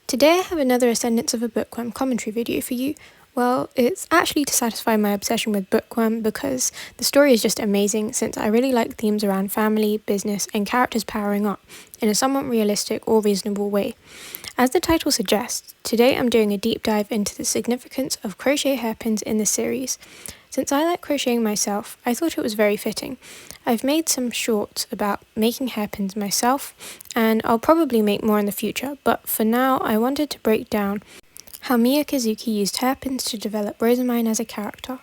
Today I have another Ascendance of a Bookworm commentary video for you. Well, it's actually to satisfy my obsession with Bookworm because the story is just amazing since I really like themes around family, business, and characters powering up in a somewhat realistic or reasonable way. As the title suggests, today I'm doing a deep dive into the significance of crochet hairpins in the series. Since I like crocheting myself, I thought it was very fitting. I've made some shorts about making hairpins myself, and I'll probably make more in the future, but for now I wanted to break down how Miyakozuki used hairpins to develop Rozemyne as a character.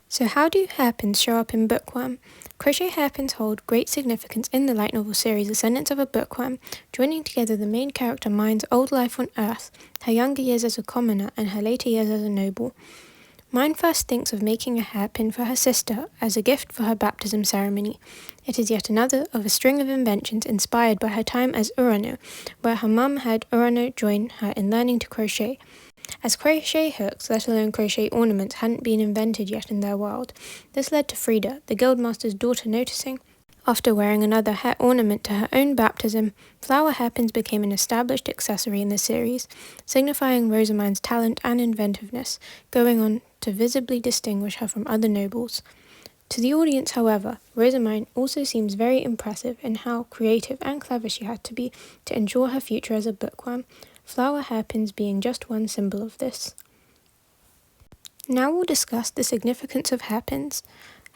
So how do hairpins show up in Bookworm? Crochet hairpins hold great significance in the light novel series Ascendance of a Bookworm, joining together the main character Mine's old life on Earth, her younger years as a commoner, and her later years as a noble. Mine first thinks of making a hairpin for her sister as a gift for her baptism ceremony. It is yet another of a string of inventions inspired by her time as Urano, where her mum had Urano join her in learning to crochet. As crochet hooks, let alone crochet ornaments, hadn't been invented yet in their world, this led to Frida, the guildmaster's daughter, noticing. After wearing another hair ornament to her own baptism, flower hairpins became an established accessory in the series, signifying Rozemyne's talent and inventiveness, going on to visibly distinguish her from other nobles. To the audience, however, Rozemyne also seems very impressive in how creative and clever she had to be to ensure her future as a bookworm, flower hairpins being just one symbol of this. Now we'll discuss the significance of hairpins.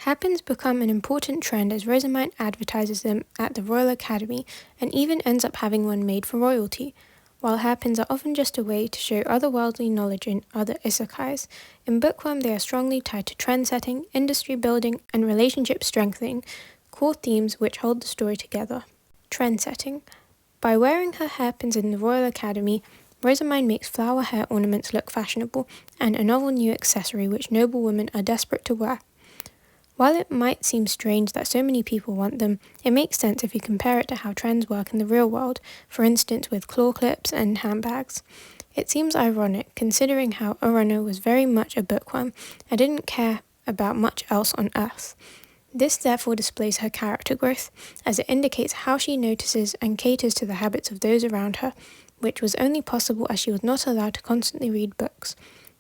Hairpins become an important trend as Rozemyne advertises them at the Royal Academy and even ends up having one made for royalty. While hairpins are often just a way to show otherworldly knowledge in other isekais, in Bookworm they are strongly tied to trend-setting, industry building, and relationship strengthening, core themes which hold the story together. Trend-setting. By wearing her hairpins in the Royal Academy, Rozemyne makes flower hair ornaments look fashionable and a novel new accessory which noble women are desperate to wear. While it might seem strange that so many people want them, it makes sense if you compare it to how trends work in the real world, for instance with claw clips and handbags. It seems ironic, considering how Urano was very much a bookworm and didn't care about much else on Earth. This therefore displays her character growth, as it indicates how she notices and caters to the habits of those around her, which was only possible as she was not allowed to constantly read books.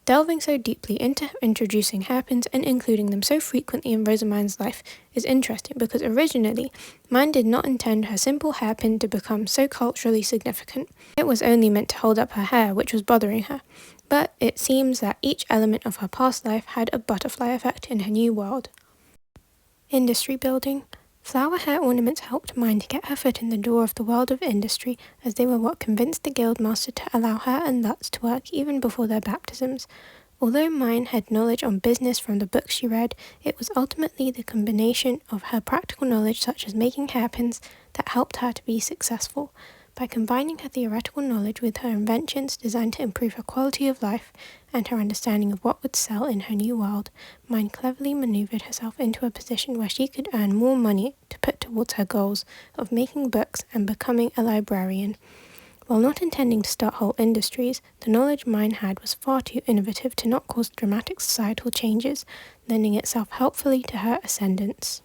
Delving so deeply into introducing hairpins and including them so frequently in Rozemyne's life is interesting because originally, Mine did not intend her simple hairpin to become so culturally significant. It was only meant to hold up her hair, which was bothering her. But it seems that each element of her past life had a butterfly effect in her new world. Industry building. Flower hair ornaments helped Mine to get her foot in the door of the world of industry, as they were what convinced the guildmaster to allow her and Lutz to work even before their baptisms. Although Mine had knowledge on business from the books she read, it was ultimately the combination of her practical knowledge such as making hairpins that helped her to be successful. By combining her theoretical knowledge with her inventions designed to improve her quality of life and her understanding of what would sell in her new world, Mine cleverly maneuvered herself into a position where she could earn more money to put towards her goals of making books and becoming a librarian. While not intending to start whole industries, the knowledge Mine had was far too innovative to not cause dramatic societal changes, lending itself helpfully to her ascendance.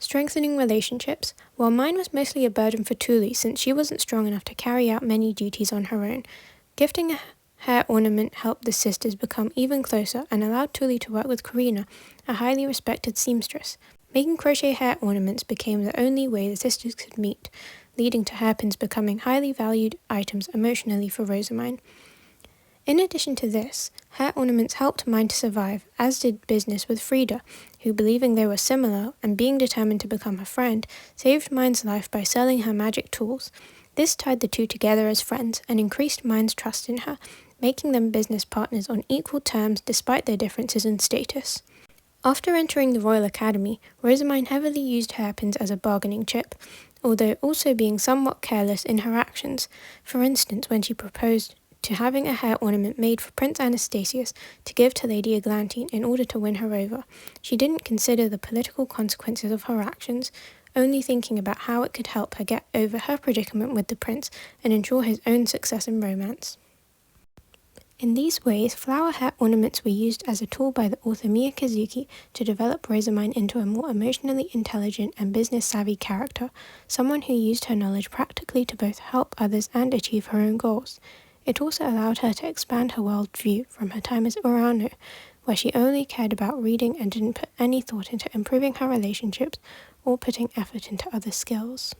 Strengthening relationships. While Mine was mostly a burden for Tuli since she wasn't strong enough to carry out many duties on her own, gifting a hair ornament helped the sisters become even closer and allowed Tuli to work with Karina, a highly respected seamstress. Making crochet hair ornaments became the only way the sisters could meet, leading to hairpins becoming highly valued items emotionally for Rozemyne. In addition to this, hair ornaments helped Mine to survive, as did business with Frida, who, believing they were similar and being determined to become her friend, saved Mine's life by selling her magic tools. This tied the two together as friends and increased Mine's trust in her, making them business partners on equal terms despite their differences in status. After entering the Royal Academy, Rozemyne heavily used hairpins as a bargaining chip, although also being somewhat careless in her actions. For instance, when she proposed to having a hair ornament made for Prince Anastasius to give to Lady Eglantine in order to win her over, she didn't consider the political consequences of her actions, only thinking about how it could help her get over her predicament with the prince and ensure his own success in romance. In these ways, flower hair ornaments were used as a tool by the author Miyakazuki to develop Rozemyne into a more emotionally intelligent and business-savvy character, someone who used her knowledge practically to both help others and achieve her own goals. It also allowed her to expand her worldview from her time as Urano, where she only cared about reading and didn't put any thought into improving her relationships or putting effort into other skills.